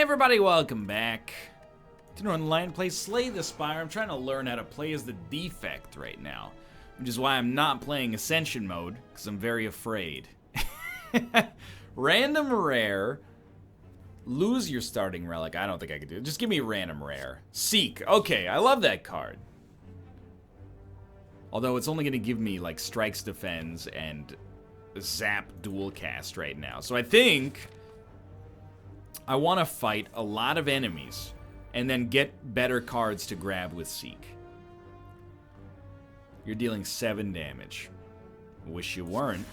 everybody, welcome back to Northernlion. Play Slay the Spire. I'm trying to learn how to play as the defect right now, which is why I'm not playing Ascension mode, because I'm very afraid. Random rare. Lose your starting relic. I don't think I could do it. Just give me random rare. Seek. Okay, I love that card. Although it's only going to give me like strikes, defends, and zap dual cast right now. So I think I want to fight a lot of enemies and then get better cards to grab with Seek. You're dealing 7 damage. Wish you weren't.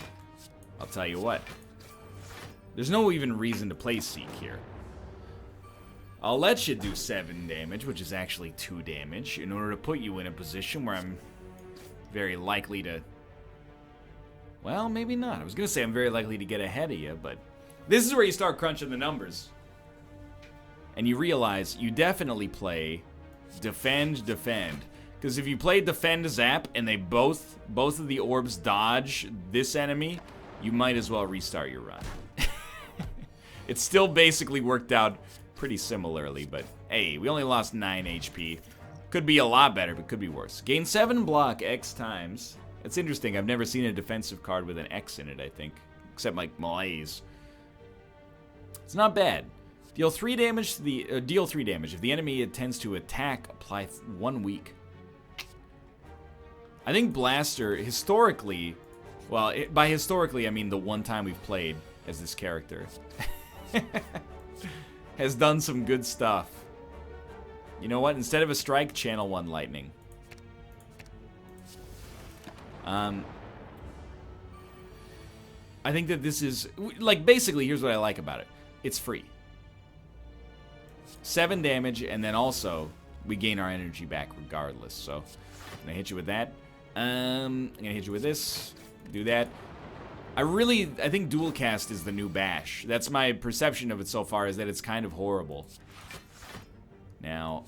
I'll tell you what. There's no even reason to play Seek here. I'll let you do 7 damage, which is actually 2 damage, in order to put you in a position where I'm very likely to... Well, maybe not. I was going to say I'm very likely to get ahead of you, but this is where you start crunching the numbers. And you realize you definitely play defend, defend. Because if you play defend zap and they both of the orbs dodge this enemy, you might as well restart your run. It still basically worked out pretty similarly, but hey, we only lost 9 HP. Could be a lot better, but could be worse. Gain 7 block X times. It's interesting. I've never seen a defensive card with an X in it, I think. Except like Malaise. It's not bad. Deal 3 damage to the deal 3 damage. If the enemy intends to attack, apply 1 week. I think Blaster historically, well, by historically I mean the one time we've played as this character, has done some good stuff. You know what? Instead of a strike, channel 1 lightning. I think that this is, like, basically, here's what I like about it. It's free. 7 damage, and then also, we gain our energy back regardless. So, I'm gonna hit you with that. I'm gonna hit you with this. Do that. I think dual cast is the new bash. That's my perception of it so far, is that it's kind of horrible. Now,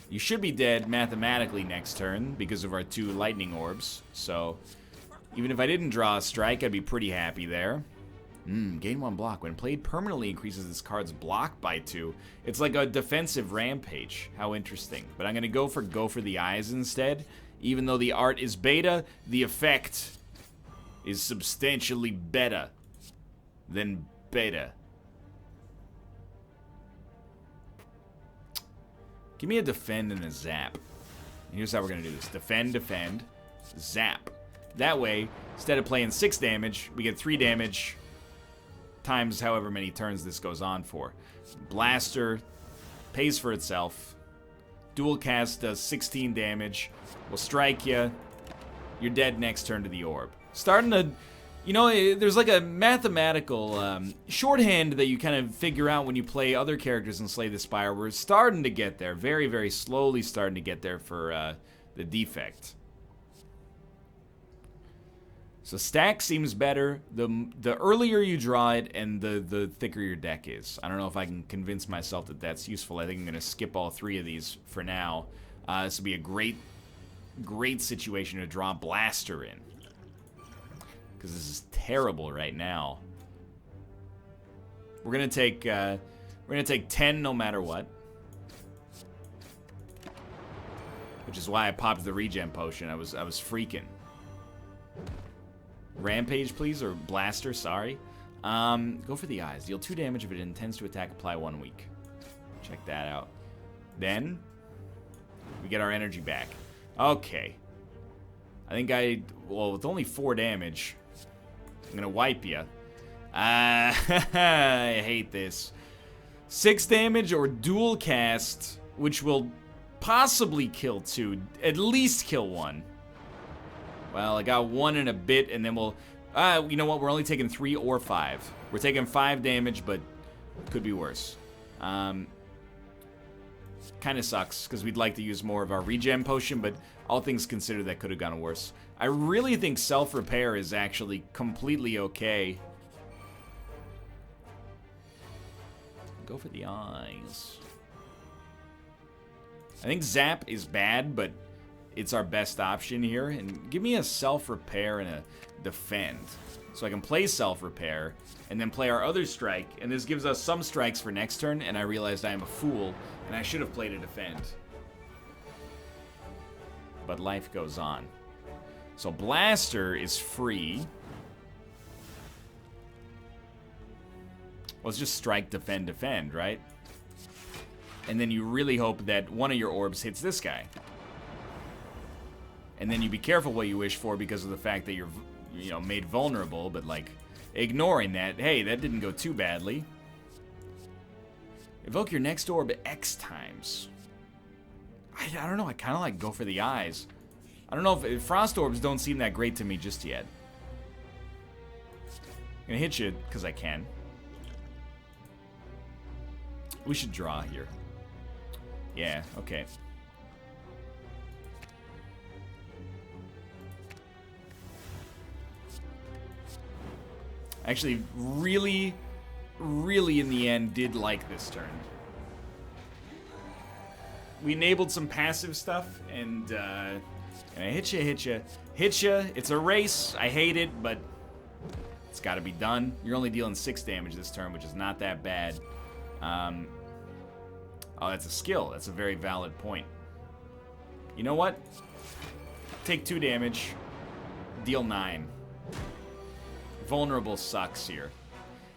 you should be dead mathematically next turn because of our 2 lightning orbs. So, even if I didn't draw a strike, I'd be pretty happy there. Gain 1 block. When played, permanently increases this card's block by 2. It's like a defensive rampage. How interesting. But I'm going to go for the eyes instead. Even though the art is beta, the effect is substantially better than beta. Give me a defend and a zap. Here's how we're going to do this. Defend, defend, zap. That way, instead of playing 6 damage, we get 3 damage times however many turns this goes on for. Blaster pays for itself. Dual cast does 16 damage. We'll strike you. You're dead next turn to the orb. Starting to, you know, there's like a mathematical shorthand that you kind of figure out when you play other characters in Slay the Spire. We're starting to get there. Very, very slowly starting to get there for the defect. So stack seems better. The earlier you draw it and the thicker your deck is. I don't know if I can convince myself that that's useful. I think I'm going to skip all 3 of these for now. This would be a great situation to draw Blaster in. Because this is terrible right now. We're gonna take 10 no matter what. Which is why I popped the regen potion. I was freaking. Rampage, please, or Blaster, sorry. Go for the eyes. Deal 2 damage if it intends to attack, apply 1 week. Check that out. Then we get our energy back. Okay. I think well, with only 4 damage, I'm gonna wipe you. I hate this. 6 damage or dual cast, which will possibly kill 2, at least kill 1. Well, I got 1 in a bit, and then we'll... you know what? We're only taking 3 or 5. We're taking 5 damage, but could be worse. Kind of sucks, because we'd like to use more of our regen potion, but all things considered, that could have gone worse. I really think self-repair is actually completely okay. Go for the eyes. I think zap is bad, but it's our best option here. And give me a self-repair and a defend. So I can play self-repair and then play our other strike. And this gives us some strikes for next turn. And I realized I am a fool and I should have played a defend. But life goes on. So Blaster is free. Well, it's just strike, defend, defend, right? And then you really hope that one of your orbs hits this guy. And then you be careful what you wish for because of the fact that you're, you know, made vulnerable, but like ignoring that, hey, that didn't go too badly. Evoke your next orb X times. I don't know, I kind of like go for the eyes. I don't know if Frost Orbs don't seem that great to me just yet. I'm gonna hit you because I can. We should draw here. Yeah, okay. Actually, really in the end, did like this turn. We enabled some passive stuff, and I hit you. It's a race. I hate it, but it's got to be done. You're only dealing 6 damage this turn, which is not that bad. Oh, that's a skill. That's a very valid point. You know what? Take 2 damage. Deal 9. Vulnerable sucks here.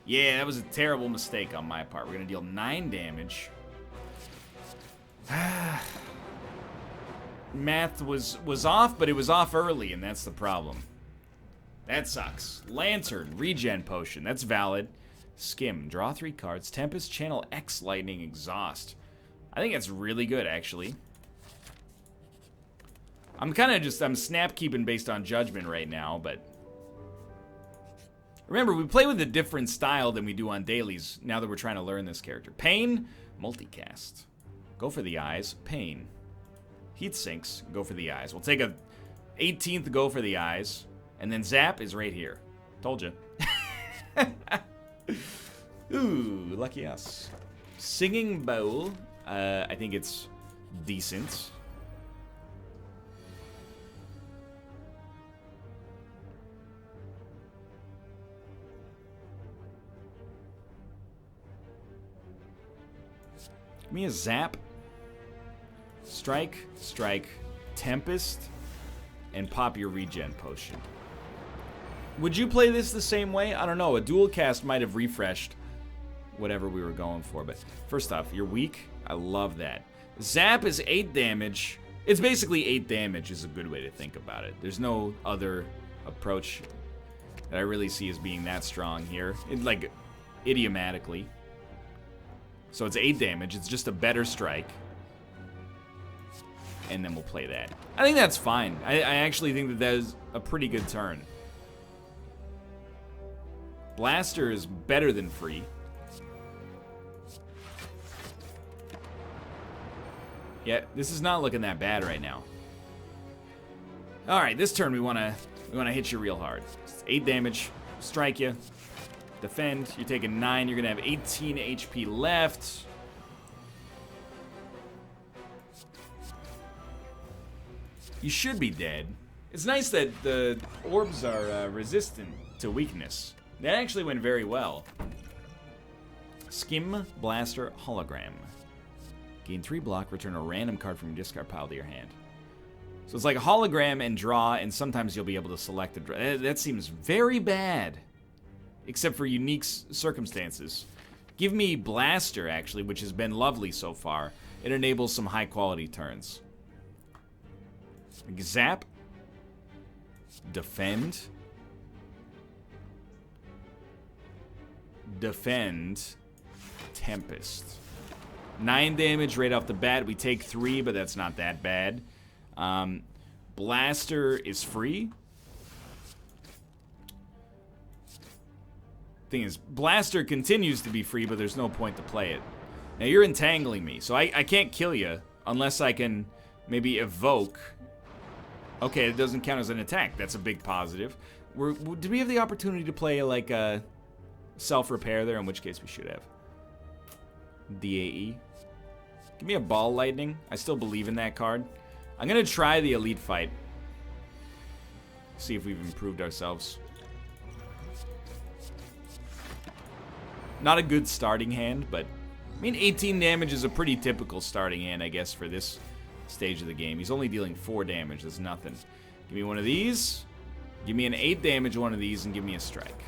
Yeah, that was a terrible mistake on my part. We're going to deal 9 damage. Math was off, but it was off early, and that's the problem. That sucks. Lantern, regen potion. That's valid. Skim, draw 3 cards. Tempest, channel X, lightning, exhaust. I think that's really good, actually. I'm snap keeping based on judgment right now, but remember, we play with a different style than we do on dailies now that we're trying to learn this character. Pain, multicast. Go for the eyes. Pain. Heat sinks. Go for the eyes. We'll take a 18th go for the eyes, and then Zap is right here. Told you. Ooh, lucky us. Singing Bowl. I think it's decent. Give me a Zap. Strike, strike, Tempest, and pop your regen potion. Would you play this the same way? I don't know. A dual cast might have refreshed whatever we were going for. But first off, you're weak. I love that. Zap is 8 damage. It's basically 8 damage is a good way to think about it. There's no other approach that I really see as being that strong here. Like, idiomatically. So it's 8 damage. It's just a better strike. And then we'll play that. I think that's fine. I actually think that is a pretty good turn. Blaster is better than free. Yeah, this is not looking that bad right now. All right, this turn we wanna hit you real hard. It's 8 damage, strike you, defend. You're taking 9. You're gonna have 18 HP left. You should be dead. It's nice that the orbs are resistant to weakness. That actually went very well. Skim, Blaster, Hologram. Gain 3 block, return a random card from your discard pile to your hand. So it's like a hologram and draw, and sometimes you'll be able to select a draw. That seems very bad. Except for unique circumstances. Give me Blaster, actually, which has been lovely so far. It enables some high-quality turns. Zap. Defend. Defend. Tempest. 9 damage right off the bat. We take 3, but that's not that bad. Blaster is free. Thing is, Blaster continues to be free, but there's no point to play it. Now, you're entangling me, so I can't kill you unless I can maybe evoke. Okay, it doesn't count as an attack. That's a big positive. Did we have the opportunity to play, like, a self-repair there? In which case we should have. DAE. Give me a Ball Lightning. I still believe in that card. I'm going to try the elite fight. See if we've improved ourselves. Not a good starting hand, but I mean 18 damage is a pretty typical starting hand, I guess, for this stage of the game. He's only dealing 4 damage. That's nothing. Give me one of these. Give me an 8 damage one of these, and give me a strike.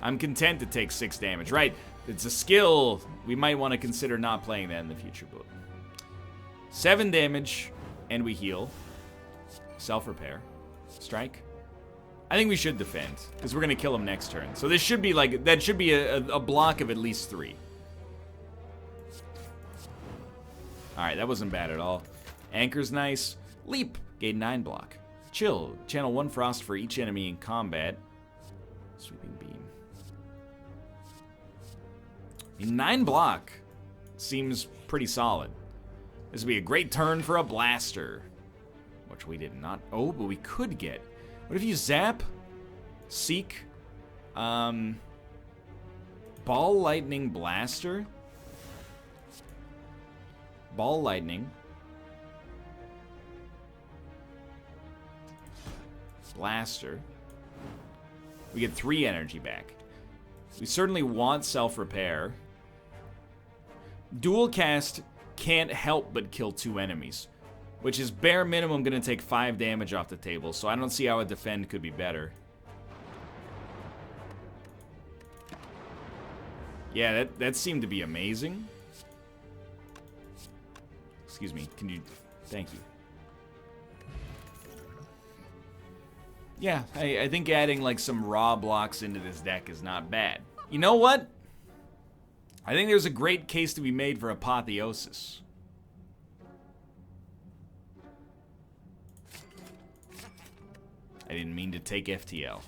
I'm content to take 6 damage. Right, it's a skill. We might want to consider not playing that in the future, but 7 damage, and we heal. Self-repair. Strike. I think we should defend, because we're going to kill him next turn. So this should be like, that should be a block of at least 3. Alright, that wasn't bad at all. Anchor's nice. Leap, gain 9 block. Chill, channel 1 frost for each enemy in combat. Sweeping beam. I mean, 9 block seems pretty solid. This would be a great turn for a blaster. Which we did not. Oh, but we could get. What if you zap, seek, ball lightning blaster, ball lightning, blaster. We get 3 energy back. We certainly want self-repair. Dual cast can't help but kill 2 enemies. Which is bare minimum going to take 5 damage off the table, so I don't see how a defend could be better. Yeah, that seemed to be amazing. Excuse me, can you... Thank you. Yeah, I think adding like some raw blocks into this deck is not bad. You know what? I think there's a great case to be made for Apotheosis. I didn't mean to take FTL.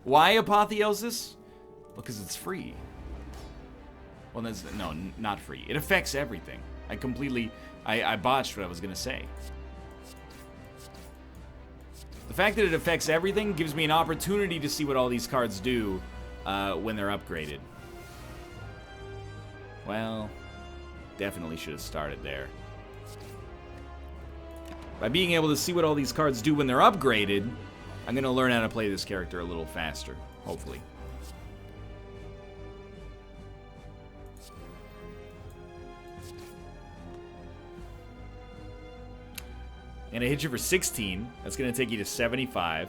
Why Apotheosis? Well, because it's free. Well, that's, no, not free. It affects everything. I botched what I was going to say. The fact that it affects everything gives me an opportunity to see what all these cards do when they're upgraded. Well, definitely should have started there. By being able to see what all these cards do when they're upgraded, I'm going to learn how to play this character a little faster, hopefully. And I hit you for 16. That's going to take you to 75.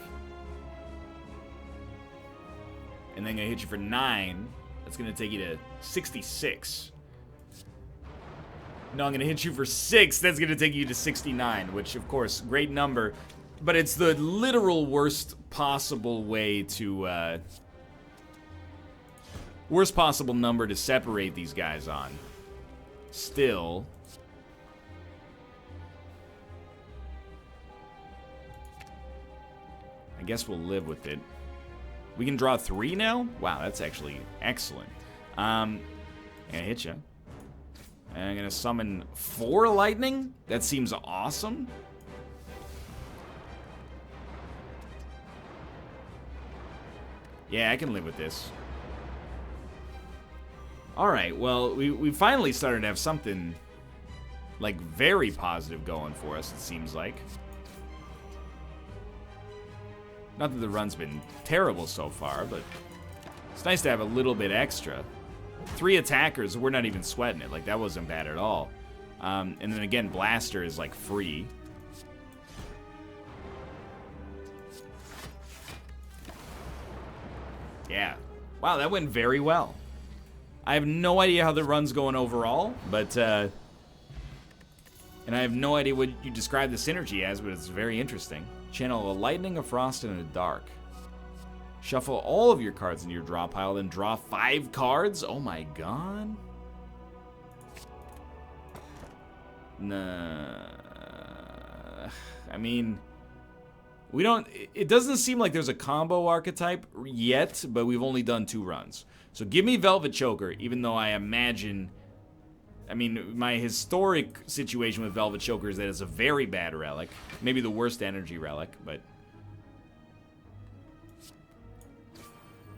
And then I'm going to hit you for 9. That's going to take you to 66. No, I'm going to hit you for 6. That's going to take you to 69, which, of course, great number. But it's the literal worst possible way to... worst possible number to separate these guys on. Still... I guess we'll live with it. We can draw 3 now? Wow, that's actually excellent. I'm gonna hit you. And I'm gonna summon 4 lightning? That seems awesome. Yeah, I can live with this. Alright, well, we finally started to have something, like, very positive going for us, it seems like. Not that the run's been terrible so far, but it's nice to have a little bit extra. 3 attackers, we're not even sweating it. Like, that wasn't bad at all. And then again, Blaster is, like, free. Yeah. Wow, that went very well. I have no idea how the run's going overall, but, and I have no idea what you describe the synergy as, but it's very interesting. Channel a lightning, a frost, and a dark. Shuffle all of your cards into your draw pile, then draw 5 cards? Oh my god. Nah. I mean, we don't... It doesn't seem like there's a combo archetype yet, but we've only done 2 runs. So give me Velvet Choker, even though I imagine... I mean, my historic situation with Velvet Choker is that it's a very bad relic. Maybe the worst energy relic, but...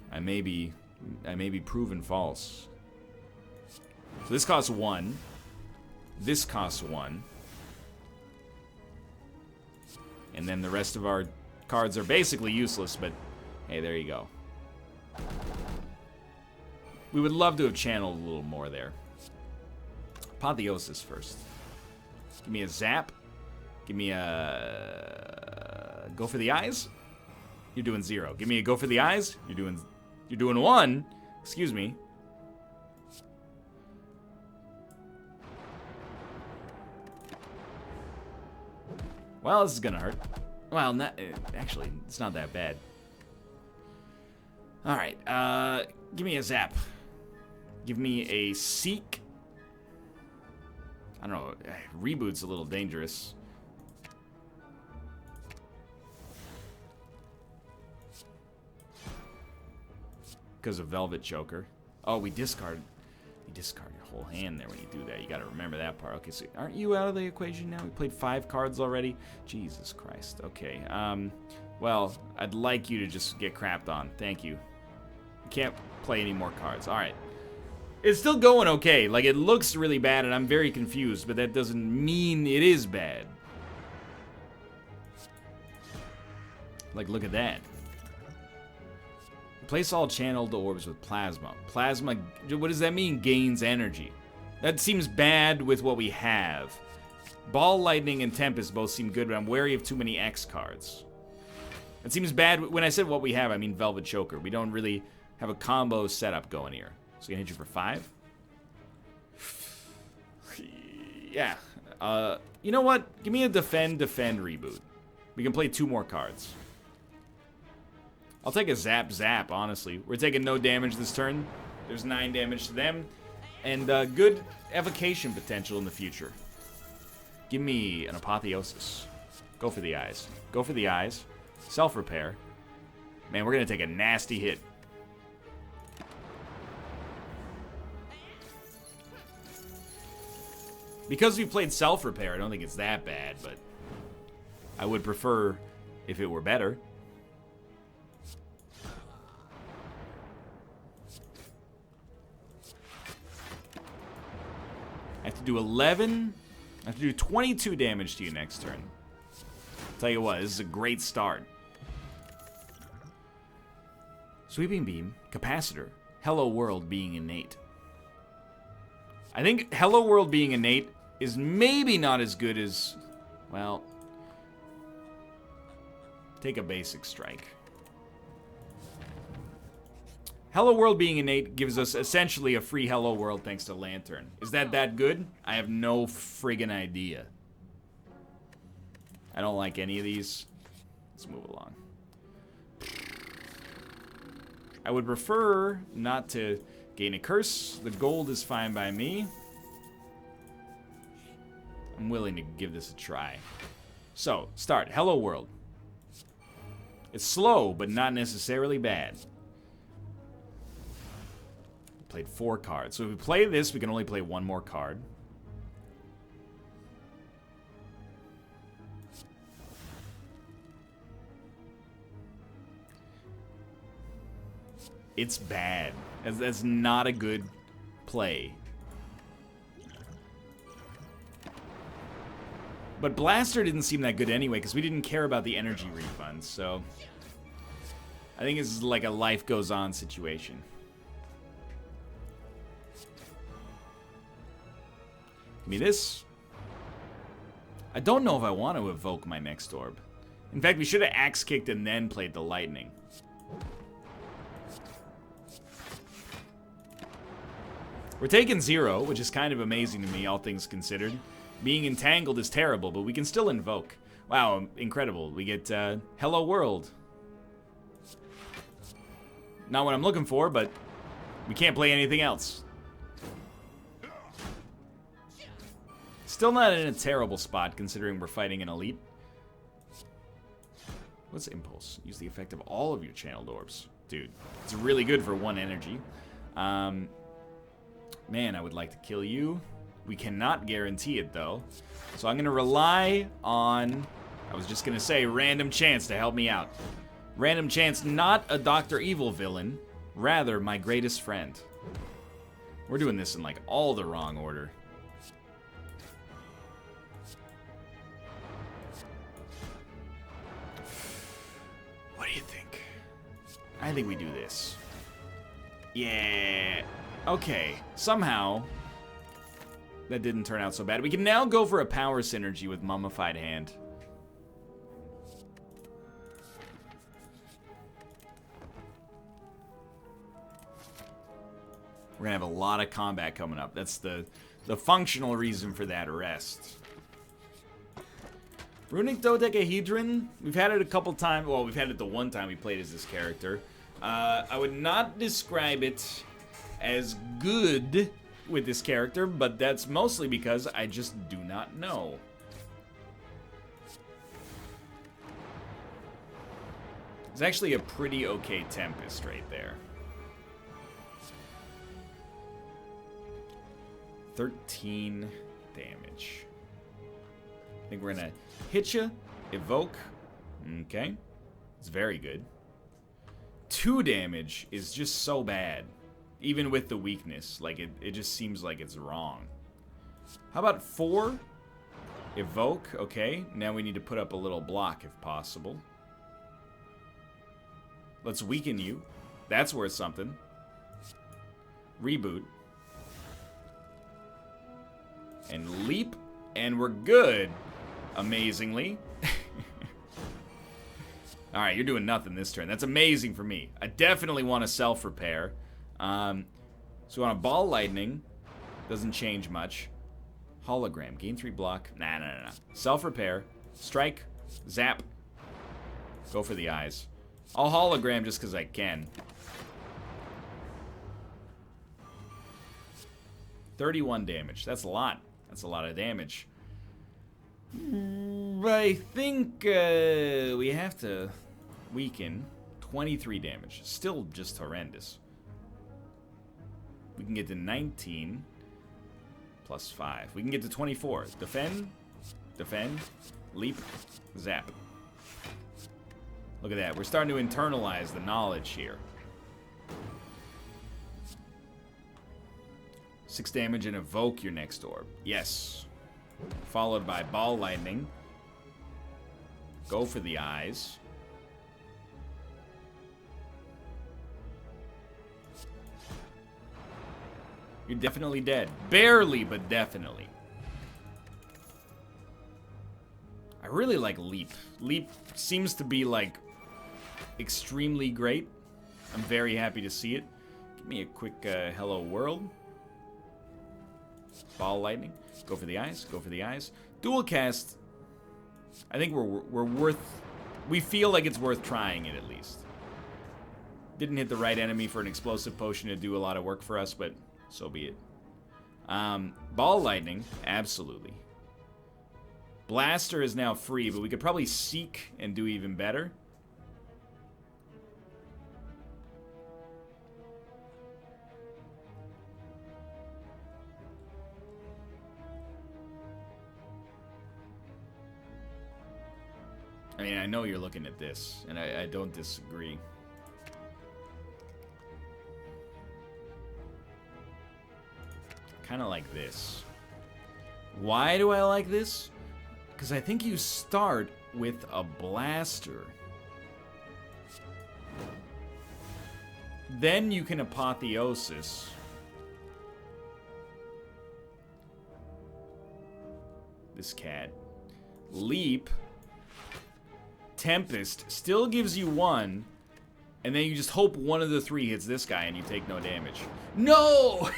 I may be proven false. So this costs 1. This costs 1. And then the rest of our cards are basically useless, but hey, there you go. We would love to have channeled a little more there. Apotheosis first. Give me a zap. Give me a go for the eyes. You're doing 0. Give me a go for the eyes. You're doing 1. Excuse me. Well, this is gonna hurt. Well, actually, it's not that bad. All right, give me a zap. Give me a seek. I don't know. Reboot's a little dangerous. Because of Velvet Choker. Oh, we discard. You discard your whole hand there when you do that. You got to remember that part. Okay, so aren't you out of the equation now? We played 5 cards already. Jesus Christ. Okay. Well, I'd like you to just get crapped on. Thank you. You can't play any more cards. All right. It's still going okay. Like, it looks really bad, and I'm very confused, but that doesn't mean it is bad. Like, look at that. Replace all channeled orbs with plasma. Plasma, what does that mean? Gains energy. That seems bad with what we have. Ball, Lightning, and Tempest both seem good, but I'm wary of too many X cards. It seems bad. When I said what we have, I mean Velvet Choker. We don't really have a combo setup going here. So gonna hit you for 5. Yeah. You know what? Give me a defend reboot. We can play 2 more cards. I'll take a zap, honestly. We're taking no damage this turn. There's 9 damage to them. And good evocation potential in the future. Give me an Apotheosis. Go for the eyes. Go for the eyes. Self-repair. Man, we're going to take a nasty hit. Because we played self-repair, I don't think it's that bad, but I would prefer if it were better. I have to do 11. I have to do 22 damage to you next turn. Tell you what, this is a great start. Sweeping Beam, Capacitor, Hello World being innate. I think Hello World being innate is maybe not as good as, well, take a basic strike. Hello World being innate gives us essentially a free Hello World thanks to Lantern. Is that good? I have no friggin' idea. I don't like any of these. Let's move along. I would prefer not to gain a curse. The gold is fine by me. I'm willing to give this a try. So, start. Hello World. It's slow, but not necessarily bad. Played 4 cards. So if we play this, we can only play 1 more card. It's bad. That's not a good play. But Blaster didn't seem that good anyway, because we didn't care about the energy refunds, so I think this is like a life goes on situation. Give me this. I don't know if I want to evoke my next orb. In fact, we should have axe kicked and then played the lightning. We're taking 0, which is kind of amazing to me, all things considered. Being entangled is terrible, but we can still invoke. Wow, incredible. We get Hello World. Not what I'm looking for, but we can't play anything else. Still not in a terrible spot, considering we're fighting an elite. What's Impulse? Use the effect of all of your channeled orbs. Dude, it's really good for 1 energy. Man, I would like to kill you. We cannot guarantee it, though. So I'm going to rely on, I was just going to say, Random Chance to help me out. Random Chance, not a Dr. Evil villain, rather my greatest friend. We're doing this in, like, all the wrong order. I think we do this. Yeah. Okay. Somehow, that didn't turn out so bad. We can now go for a power synergy with Mummified Hand. We're gonna have a lot of combat coming up. That's the functional reason for that rest. Runic Dodecahedron, we've had it a couple times. Well, we've had it the one time we played as this character. I would not describe it as good with this character, but that's mostly because I just do not know. It's actually a pretty okay Tempest right there. 13 damage. I think we're gonna hit you, evoke. Okay. It's very good. 2 damage is just so bad. Even with the weakness. Like, it just seems like it's wrong. How about 4? Evoke. Okay. Now we need to put up a little block if possible. Let's weaken you. That's worth something. Reboot. And leap. And we're good. Amazingly. Alright, you're doing nothing this turn. That's amazing for me. I definitely want to self-repair. So we want a Ball Lightning. Doesn't change much. Hologram. Gain 3 block. Nah. Self-repair. Strike. Zap. Go for the eyes. I'll hologram just because I can. 31 damage. That's a lot. That's a lot of damage. I think we have to weaken. 23 damage. Still just horrendous. We can get to 19 plus 5. We can get to 24. Defend. Defend. Leap. Zap. Look at that. We're starting to internalize the knowledge here. 6 damage and evoke your next orb. Yes. Followed by Ball Lightning. Go for the eyes. You're definitely dead. Barely, but definitely. I really like Leap. Leap seems to be, like, extremely great. I'm very happy to see it. Give me a quick hello world. Ball Lightning. Go for the eyes. Go for the eyes. Dual cast. I think we're worth... We feel like it's worth trying it, at least. Didn't hit the right enemy for an explosive potion to do a lot of work for us, but so be it. Ball Lightning. Absolutely. Blaster is now free, but we could probably Seek and do even better. I mean, I know you're looking at this, and I don't disagree. Kind of like this. Why do I like this? Because I think you start with a blaster. Then you can apotheosis. This cat. Leap. Tempest still gives you 1, and then you just hope one of the 3 hits this guy and you take no damage. No!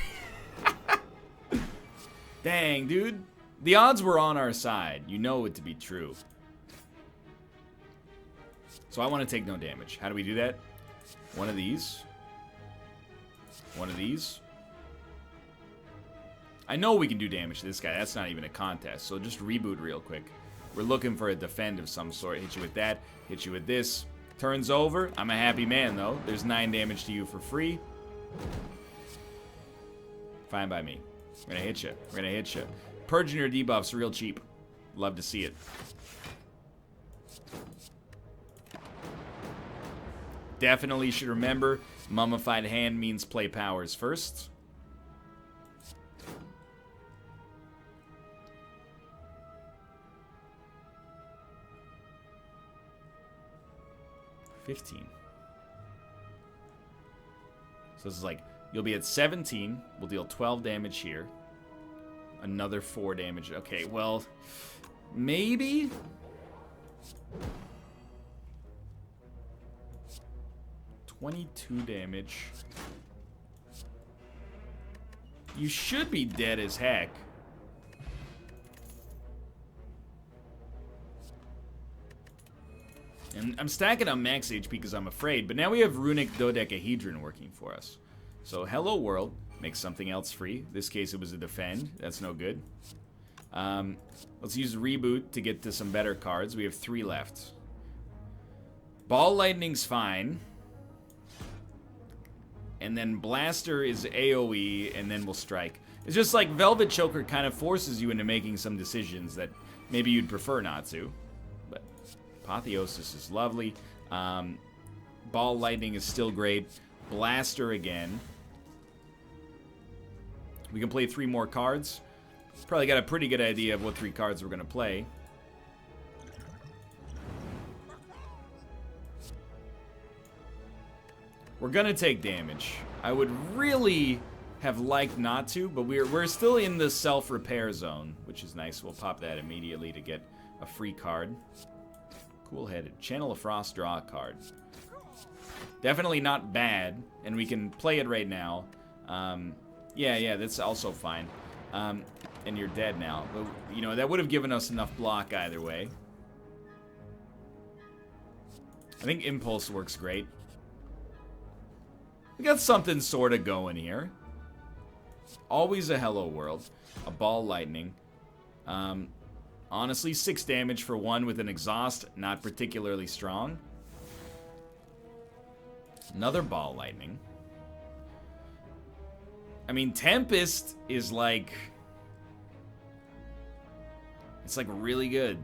Dang, dude. The odds were on our side. You know it to be true. So I want to take no damage. How do we do that? One of these. One of these. I know we can do damage to this guy. That's not even a contest. So just reboot real quick. We're looking for a defend of some sort. Hit you with that. Hit you with this. Turns over. I'm a happy man, though. There's 9 damage to you for free. Fine by me. We're gonna hit you. We're gonna hit you. Purging your debuffs real cheap. Love to see it. Definitely should remember, Mummified Hand means play powers first. $15. So this is like, you'll be at 17. We'll deal 12 damage here. Another 4 damage. Okay, well, maybe? 22 damage. You should be dead as heck. And I'm stacking on max HP because I'm afraid, but now we have Runic Dodecahedron working for us. So, hello world, makes something else free. This case it was a defend, that's no good. Let's use reboot to get to some better cards. We have 3 left. Ball Lightning's fine. And then Blaster is AoE, and then we'll strike. It's just like Velvet Choker kind of forces you into making some decisions that maybe you'd prefer not to. But Apotheosis is lovely. Ball Lightning is still great. Blaster again. We can play 3 more cards. Probably got a pretty good idea of what 3 cards we're going to play. We're going to take damage. I would really have liked not to, but we're still in the self-repair zone, which is nice. We'll pop that immediately to get a free card. Cool-headed. Channel of Frost, draw a card. Definitely not bad, and we can play it right now. Yeah, that's also fine. And you're dead now. But, you know, that would have given us enough block either way. I think Impulse works great. We got something sort of going here. Always a Hello World. A Ball Lightning. Honestly, 6 damage for 1 with an Exhaust. Not particularly strong. Another Ball Lightning. I mean, Tempest is like... It's like really good.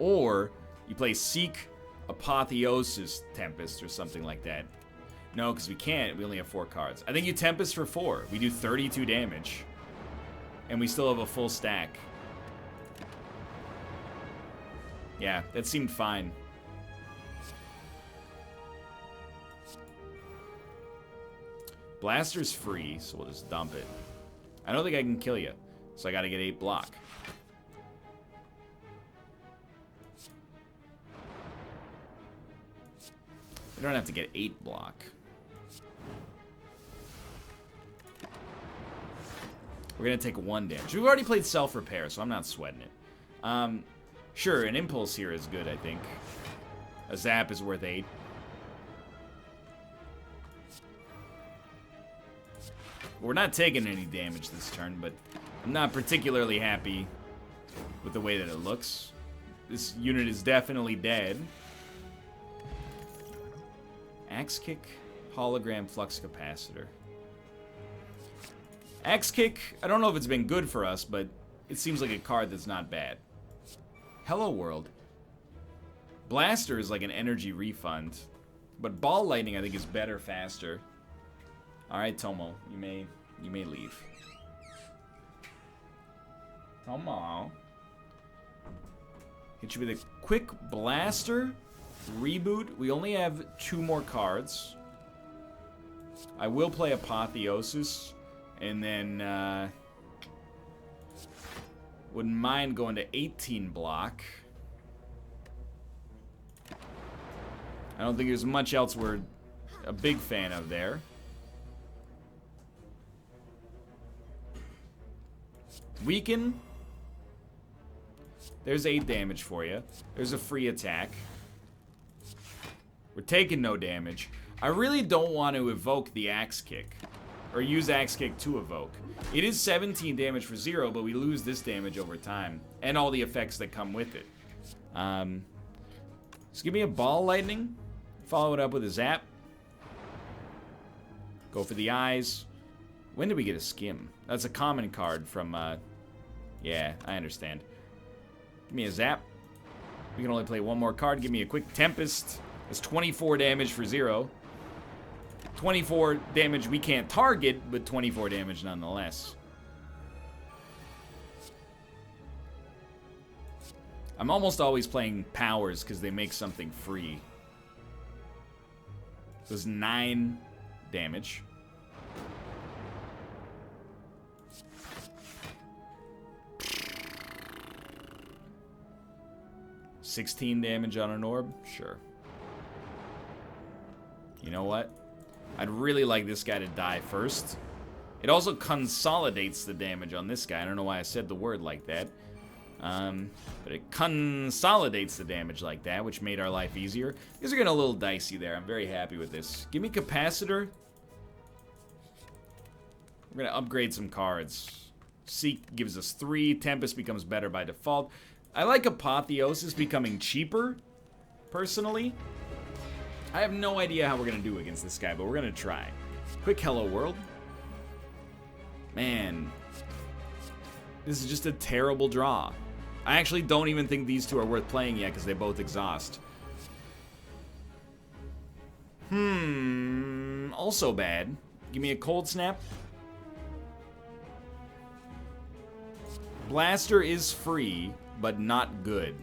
Or you play Seek Apotheosis Tempest or something like that. No, because we can't. We only have 4 cards. I think you Tempest for 4. We do 32 damage. And we still have a full stack. Yeah, that seemed fine. Blaster's free, so we'll just dump it. I don't think I can kill you, so I gotta get 8 block. I don't have to get 8 block. We're gonna take 1 damage. We've already played self-repair, so I'm not sweating it. Sure, an Impulse here is good, I think. A Zap is worth 8. We're not taking any damage this turn, but I'm not particularly happy with the way that it looks. This unit is definitely dead. Axe Kick, Hologram, Flux Capacitor. Axe Kick, I don't know if it's been good for us, but it seems like a card that's not bad. Hello World. Blaster is like an energy refund, but Ball Lightning I think is better, faster. All right, Tomo, you may leave. Tomo. Hit you with a quick Blaster. Reboot. We only have 2 more cards. I will play Apotheosis, and then wouldn't mind going to 18 block. I don't think there's much else we're a big fan of there. Weaken. There's 8 damage for you. There's a free attack. We're taking no damage. I really don't want to evoke the Axe Kick. Or use Axe Kick to evoke. It is 17 damage for 0, but we lose this damage over time. And all the effects that come with it. Just give me a Ball Lightning. Follow it up with a Zap. Go for the eyes. When did we get a Skim? That's a common card from, yeah, I understand. Give me a Zap. We can only play 1 more card. Give me a quick Tempest. It's 24 damage for 0. 24 damage we can't target, but 24 damage nonetheless. I'm almost always playing powers because they make something free. There's 9 damage. $16 damage on an orb? Sure. You know what? I'd really like this guy to die first. It also consolidates the damage on this guy. I don't know why I said the word like that. But it consolidates the damage like that, which made our life easier. These are getting a little dicey there. I'm very happy with this. Give me Capacitor. We're going to upgrade some cards. Seek gives us 3. Tempest becomes better by default. I like Apotheosis becoming cheaper, personally. I have no idea how we're going to do against this guy, but we're going to try. Quick Hello World. Man, this is just a terrible draw. I actually don't even think these two are worth playing yet because they both exhaust. Also bad. Give me a Cold Snap. Blaster is free, but not good.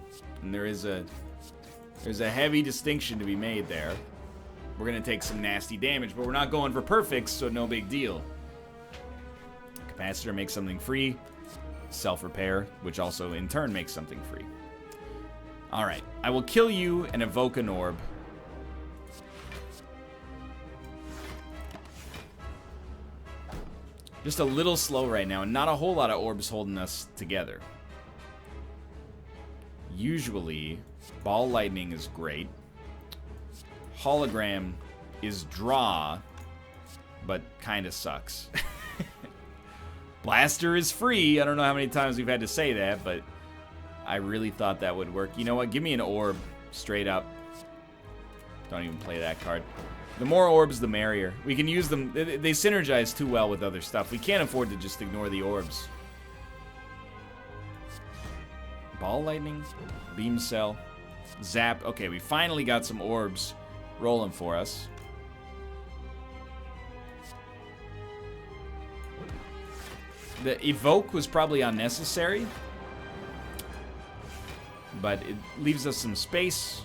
And there's a heavy distinction to be made there. We're going to take some nasty damage, but we're not going for perfects, so no big deal. Capacitor makes something free. Self-repair, which also in turn makes something free. Alright, I will kill you and evoke an orb. Just a little slow right now, and not a whole lot of orbs holding us together. Usually, Ball Lightning is great. Hologram is draw, but kind of sucks. Blaster is free. I don't know how many times we've had to say that, but I really thought that would work. You know what? Give me an orb, straight up. Don't even play that card. The more orbs, the merrier. We can use them. They synergize too well with other stuff. We can't afford to just ignore the orbs. Ball Lightning, Beam Cell, Zap. Okay, we finally got some orbs rolling for us. The Evoke was probably unnecessary, but it leaves us some space.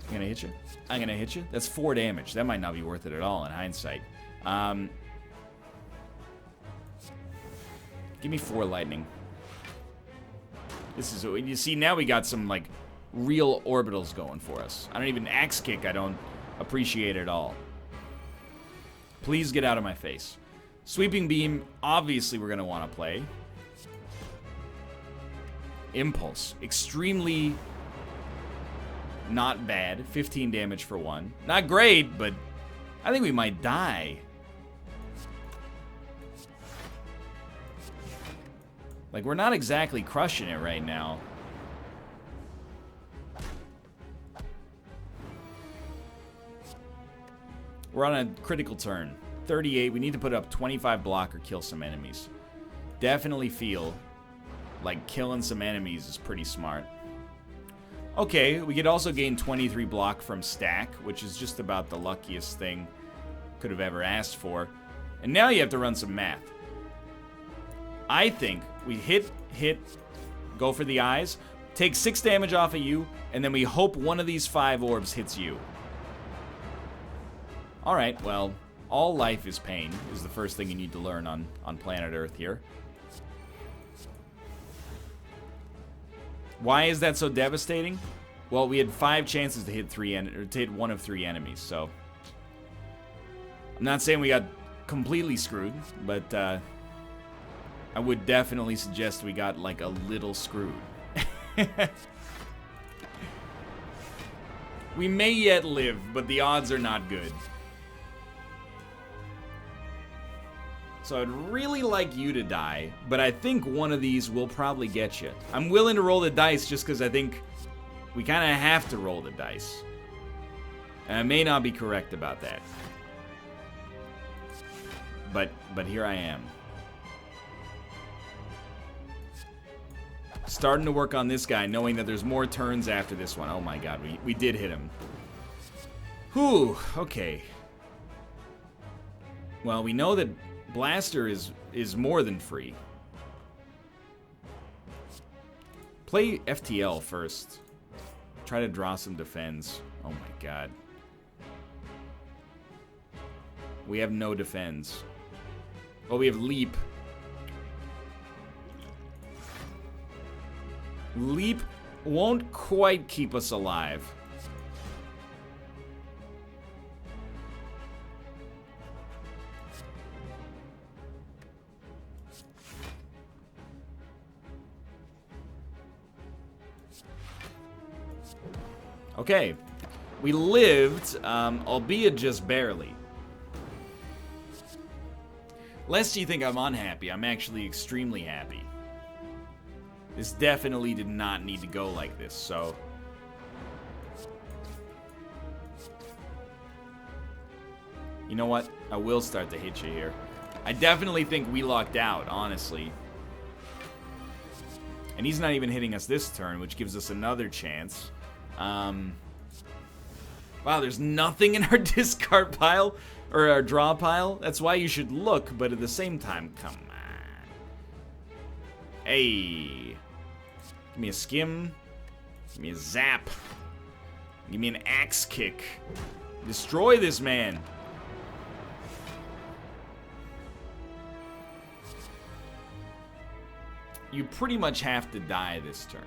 I'm gonna hit you. I'm gonna hit you. That's 4 damage. That might not be worth it at all in hindsight. Give me 4 lightning. This is, you see, now we got some, like, real orbitals going for us. I don't even, Axe Kick, I don't appreciate at all. Please get out of my face. Sweeping Beam, obviously we're gonna want to play. Impulse, extremely not bad. 15 damage for 1. Not great, but I think we might die. Like, we're not exactly crushing it right now. We're on a critical turn. 38. We need to put up 25 block or kill some enemies. Definitely feel like killing some enemies is pretty smart. Okay, we could also gain 23 block from stack, which is just about the luckiest thing could have ever asked for. And now you have to run some math. I think we hit, go for the eyes, take 6 damage off of you, and then we hope one of these 5 orbs hits you. Alright, well, all life is pain, is the first thing you need to learn on planet Earth here. Why is that so devastating? Well, we had 5 chances to hit to hit 1 of 3 enemies, so I'm not saying we got completely screwed, but I would definitely suggest we got like a little screwed. We may yet live, but the odds are not good. So I'd really like you to die, but I think one of these will probably get you. I'm willing to roll the dice just because I think we kind of have to roll the dice. And I may not be correct about that. But here I am. Starting to work on this guy, knowing that there's more turns after this one. Oh my god, we did hit him. Whew, okay. Well, we know that Blaster is more than free. Play FTL first. Try to draw some defense. Oh my god. We have no defense. Well, we have leap. Leap won't quite keep us alive. Okay. We lived, albeit just barely. Lest you think I'm unhappy, I'm actually extremely happy. This definitely did not need to go like this, so... You know what? I will start to hit you here. I definitely think we locked out, honestly. And he's not even hitting us this turn, which gives us another chance. Wow, there's nothing in our discard pile, or our draw pile. That's why you should look, but at the same time, come on. Hey. Give me a skim. Give me a zap. Give me an axe kick. Destroy this man. You pretty much have to die this turn.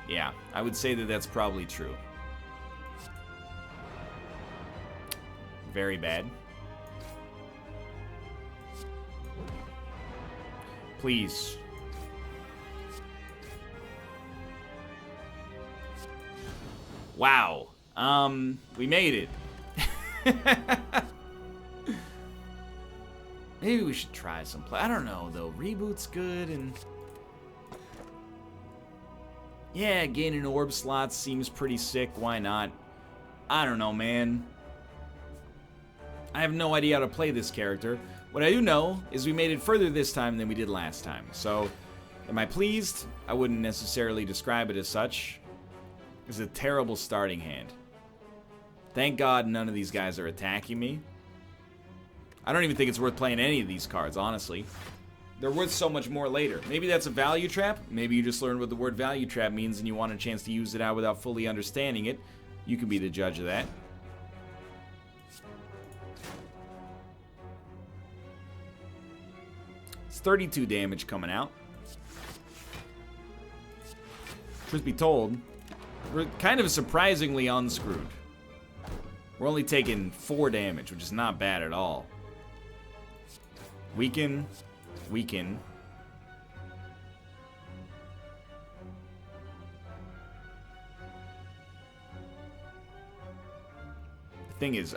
Yeah, I would say that that's probably true. Very bad. Please. Wow. We made it. Maybe we should try some play. I don't know, though. Reboot's good, and... Yeah, gaining orb slots seems pretty sick. Why not? I don't know, man. I have no idea how to play this character. What I do know is we made it further this time than we did last time. So, am I pleased? I wouldn't necessarily describe it as such. It's a terrible starting hand. Thank God none of these guys are attacking me. I don't even think it's worth playing any of these cards, honestly. They're worth so much more later. Maybe that's a value trap. Maybe you just learned what the word value trap means and you want a chance to use it out without fully understanding it. You can be the judge of that. It's 32 damage coming out. Truth be told, we're kind of surprisingly unscrewed. We're only taking 4 damage, which is not bad at all. Weaken. Weaken. The thing is,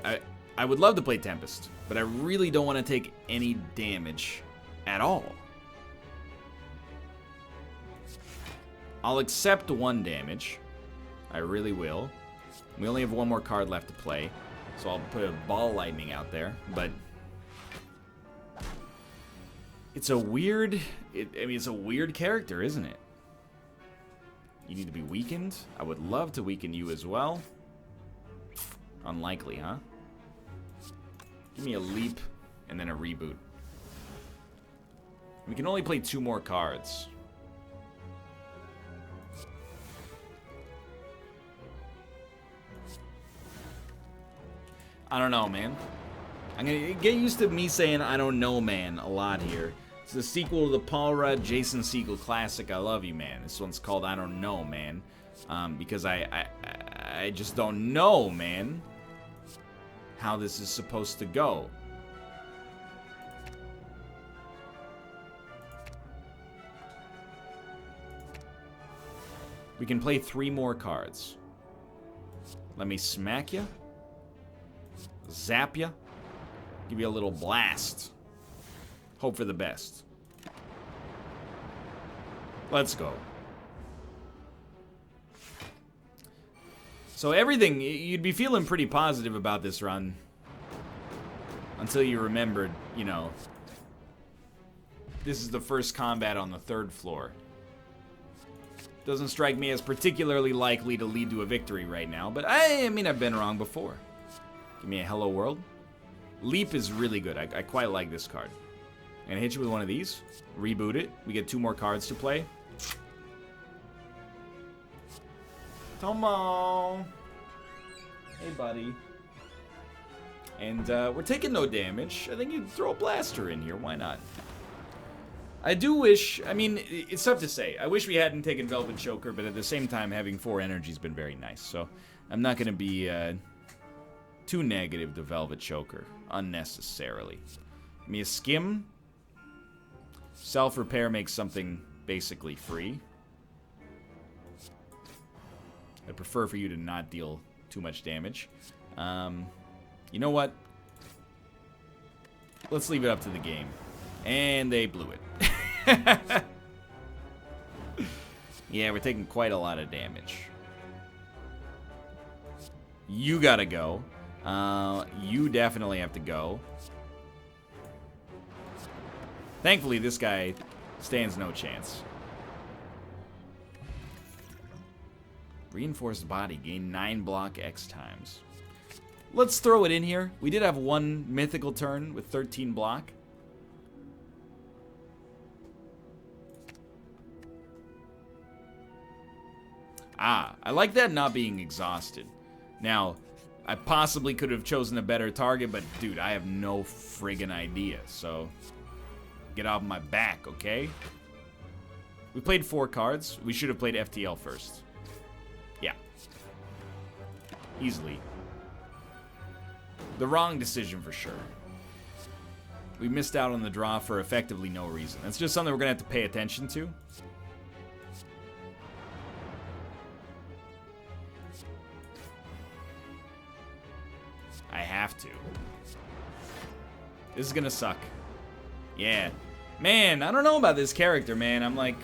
I would love to play Tempest, but I really don't want to take any damage at all. I'll accept 1 damage. I really will. We only have 1 more card left to play, so I'll put a ball lightning out there, but... It's a weird... it's a weird character, isn't it? You need to be weakened? I would love to weaken you as well. Unlikely, huh? Give me a leap and then a reboot. We can only play 2 more cards. I don't know, man. I'm gonna get used to me saying I don't know, man, a lot here. It's the sequel to the Paul Rudd, Jason Segel classic, I Love You, Man. This one's called I Don't Know, Man. Because I just don't know, man, how this is supposed to go. We can play 3 more cards. Let me smack ya. Zap ya. Give you a little blast. Hope for the best. Let's go. So everything, you'd be feeling pretty positive about this run. Until you remembered, you know, this is the first combat on the 3rd floor. Doesn't strike me as particularly likely to lead to a victory right now, but I mean, I've been wrong before. Give me a Hello World. Leap is really good. I quite like this card. I'm gonna hit you with one of these. Reboot it. We get 2 more cards to play. Come on. Hey, buddy. And we're taking no damage. I think you'd throw a blaster in here. Why not? I do wish... I mean, it's tough to say. I wish we hadn't taken Velvet Choker, but at the same time, having 4 energy's been very nice. So I'm not going to be too negative to Velvet Choker unnecessarily. Give me a skim. Self-repair makes something basically free. I'd prefer for you to not deal too much damage. You know what? Let's leave it up to the game. And they blew it. Yeah, we're taking quite a lot of damage. You gotta go. You definitely have to go. Thankfully, this guy stands no chance. Reinforced body. Gain 9 block X times. Let's throw it in here. We did have 1 mythical turn with 13 block. Ah, I like that not being exhausted. Now, I possibly could have chosen a better target, but dude, I have no friggin' idea, so get off my back, okay? We played 4 cards. We should have played FTL first. Yeah. Easily. The wrong decision for sure. We missed out on the draw for effectively no reason. That's just something we're going to have to pay attention to. I have to. This is going to suck. Yeah. Man, I don't know about this character, man. I'm like...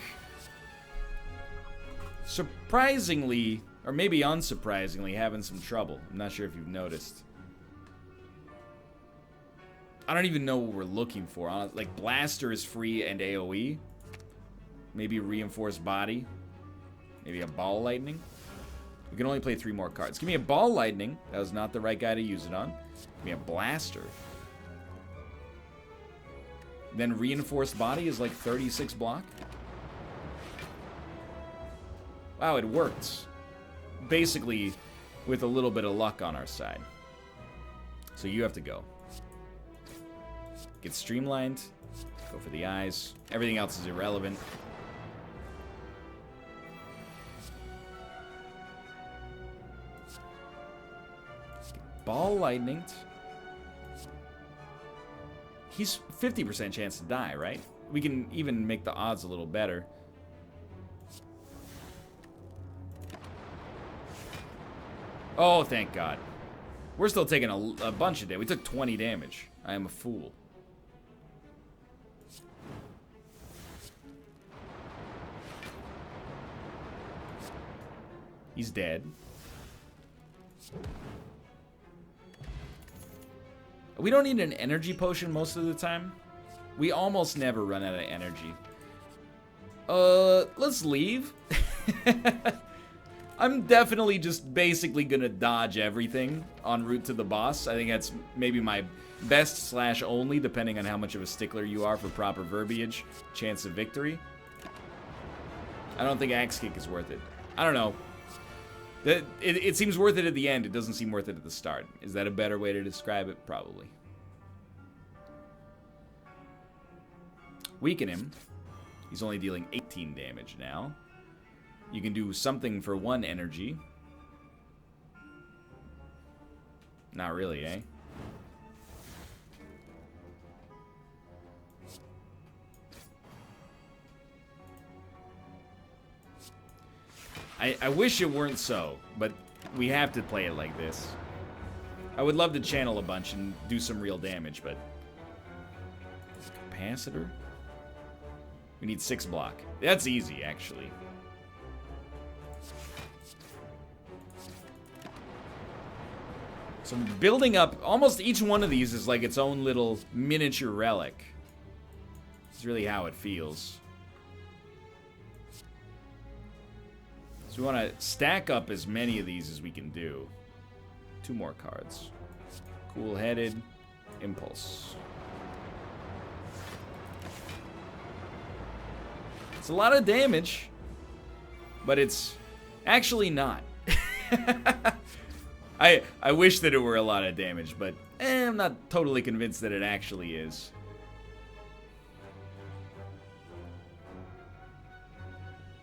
surprisingly, or maybe unsurprisingly, having some trouble. I'm not sure if you've noticed. I don't even know what we're looking for. Like, Blaster is free and AoE. Maybe Reinforced Body. Maybe a Ball Lightning. We can only play 3 more cards. Give me a Ball Lightning. That was not the right guy to use it on. Give me a Blaster. Then Reinforced Body is like 36 block. Wow, it worked. Basically, with a little bit of luck on our side. So you have to go. Get streamlined. Go for the eyes. Everything else is irrelevant. Ball Lightning. He's 50% chance to die, right? We can even make the odds a little better. Oh, thank God. We're still taking a bunch of damage. We took 20 damage. I am a fool. He's dead. We don't need an energy potion most of the time. We almost never run out of energy. Let's leave. I'm definitely just basically gonna dodge everything en route to the boss. I think that's maybe my best / only, depending on how much of a stickler you are for proper verbiage, chance of victory. I don't think Axe Kick is worth it. I don't know. It seems worth it at the end. It doesn't seem worth it at the start. Is that a better way to describe it? Probably. Weaken him. He's only dealing 18 damage now. You can do something for 1 energy. Not really, eh? I wish it weren't so, but we have to play it like this. I would love to channel a bunch and do some real damage, but... Capacitor? We need 6 block. That's easy, actually. So building up, almost each one of these is like its own little miniature relic. It's really how it feels. So we want to stack up as many of these as we can do. 2 more cards. Cool-headed. Impulse. It's a lot of damage, but it's actually not. I wish that it were a lot of damage, but I'm not totally convinced that it actually is.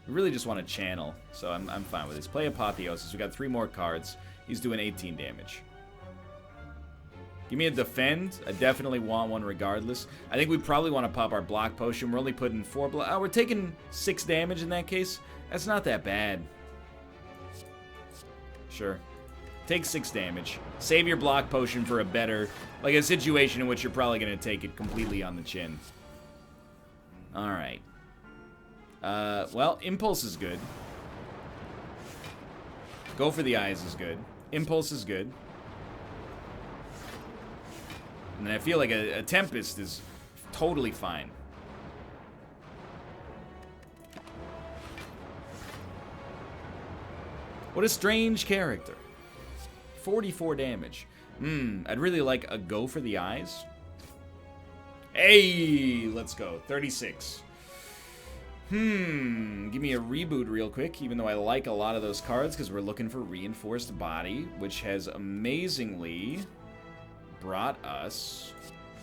We really just want to channel, so I'm fine with this. Play Apotheosis. We got 3 more cards. He's doing 18 damage. Give me a defend. I definitely want one regardless. I think we probably want to pop our block potion. We're only putting 4 block. Oh, we're taking 6 damage in that case. That's not that bad. Sure. Take 6 damage. Save your block potion for a better, like a situation in which you're probably going to take it completely on the chin. Alright. Well, Impulse is good. Go for the Eyes is good. Impulse is good. And I feel like a Tempest is totally fine. What a strange character. 44 damage. I'd really like a Go for the Eyes. Hey, let's go. 36. Give me a reboot real quick, even though I like a lot of those cards, because we're looking for Reinforced Body, which has amazingly brought us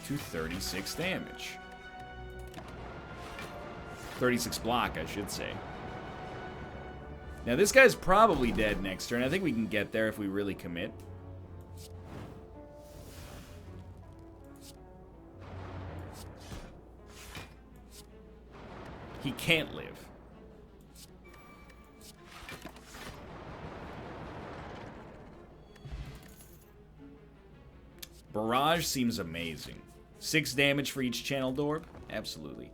to 36 damage. 36 block, I should say. Now, this guy's probably dead next turn. I think we can get there if we really commit. He can't live. Barrage seems amazing. 6 damage for each channeled orb? Absolutely.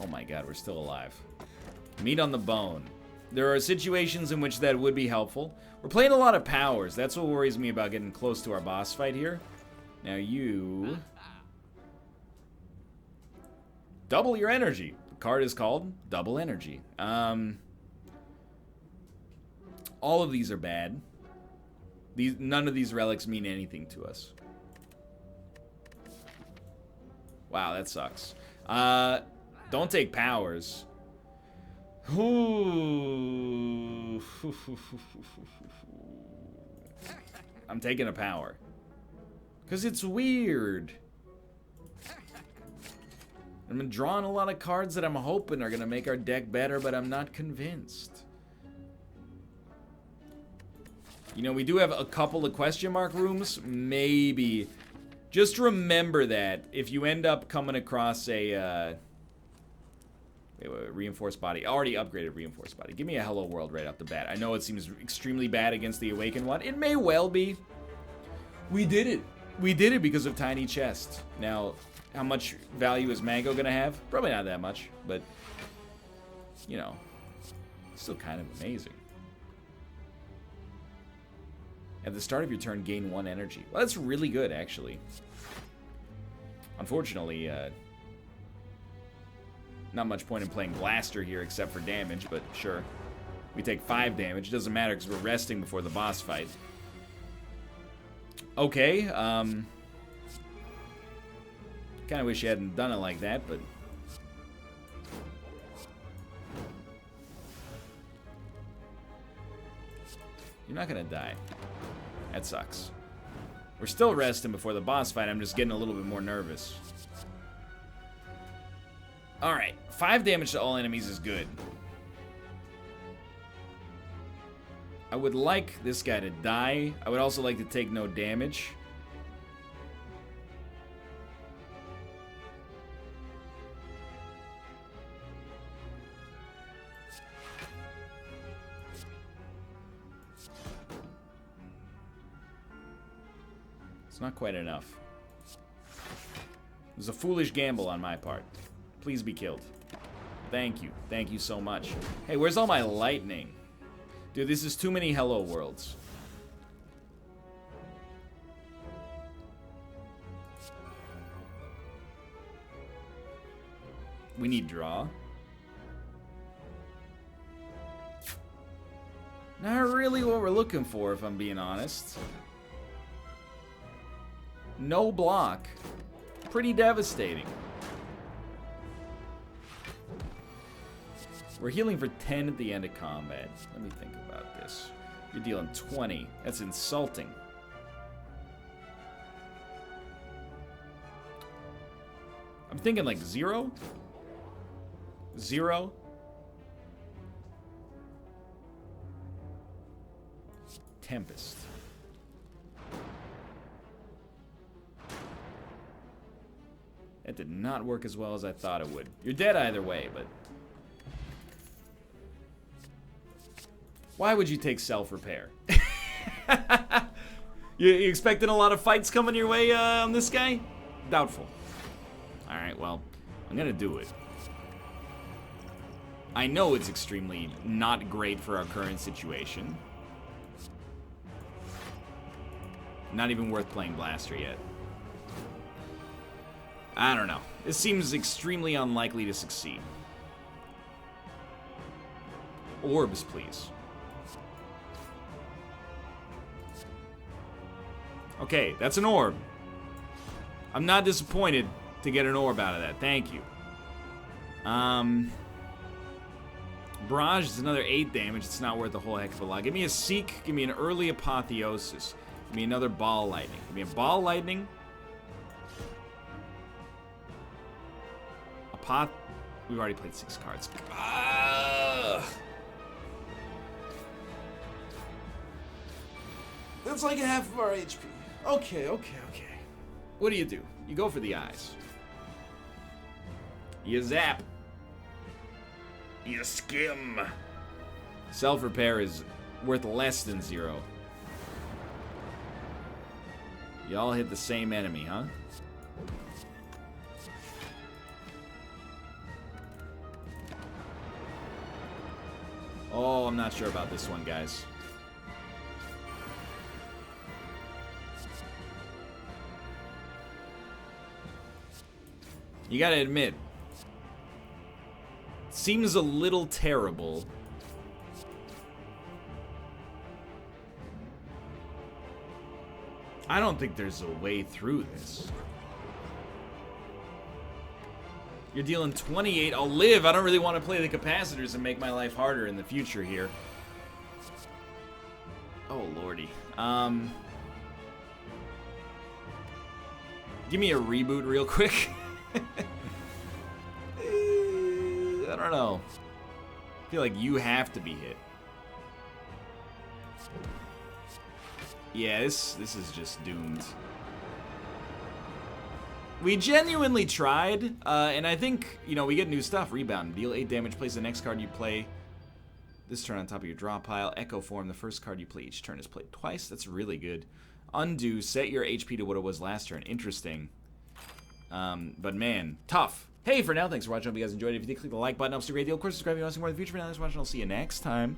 Oh my god, we're still alive. Meat on the bone. There are situations in which that would be helpful. We're playing a lot of powers. That's what worries me about getting close to our boss fight here. Now you... double your energy. The card is called Double Energy. All of these are bad. None of these relics mean anything to us. Wow, that sucks. Don't take powers. Ooh. I'm taking a power. Because it's weird. I'm drawing a lot of cards that I'm hoping are going to make our deck better, but I'm not convinced. You know, we do have a couple of question mark rooms. Maybe. Just remember that if you end up coming across a... Reinforced Body. Already upgraded Reinforced Body. Give me a Hello World right off the bat. I know it seems extremely bad against the Awakened one. It may well be. We did it. We did it because of Tiny Chest. Now, how much value is Mango going to have? Probably not that much, but, you know, still kind of amazing. At the start of your turn, gain 1 energy. Well, that's really good, actually. Unfortunately, not much point in playing Blaster here except for damage, but sure. We take 5 damage. Doesn't matter because we're resting before the boss fight. Okay, kind of wish you hadn't done it like that, but... You're not gonna die. That sucks. We're still resting before the boss fight. I'm just getting a little bit more nervous. Alright, 5 damage to all enemies is good. I would like this guy to die. I would also like to take no damage. It's not quite enough. It was a foolish gamble on my part. Please be killed. Thank you. Thank you so much. Hey, where's all my lightning? Dude, this is too many Hello Worlds. We need draw. Not really what we're looking for, if I'm being honest. No block. Pretty devastating. We're healing for 10 at the end of combat. Let me think about this. You're dealing 20. That's insulting. I'm thinking like 0? 0? Tempest. That did not work as well as I thought it would. You're dead either way, but... Why would you take self-repair? You expecting a lot of fights coming your way on this guy? Doubtful. Alright, well, I'm gonna do it. I know it's extremely not great for our current situation. Not even worth playing Blaster yet. I don't know. This seems extremely unlikely to succeed. Orbs, please. Okay, that's an orb. I'm not disappointed to get an orb out of that. Thank you. Barrage is another 8 damage. It's not worth a whole heck of a lot. Give me a Seek. Give me an early Apotheosis. Give me another Ball Lightning. Give me a Ball Lightning. We've already played 6 cards. That's like half of our HP. Okay. What do? You go for the eyes. You zap. You skim. Self-repair is worth less than 0. You all hit the same enemy, huh? Oh, I'm not sure about this one, guys. You gotta admit, seems a little terrible. I don't think there's a way through this. You're dealing 28. I'll live. I don't really want to play the capacitors and make my life harder in the future here. Oh, lordy. Give me a reboot real quick. I don't know. I feel like you have to be hit. Yeah, this is just doomed. We genuinely tried, and I think, you know, we get new stuff. Rebound. Deal 8 damage. Place the next card you play this turn on top of your draw pile. Echo form. The first card you play each turn is played twice. That's really good. Undo. Set your HP to what it was last turn. Interesting. But man, tough. Hey, for now, thanks for watching. I hope you guys enjoyed it. If you did, click the like button. Helps a great deal. Of course, subscribe if you want to see more in the future. For now, thanks for watching. I'll see you next time.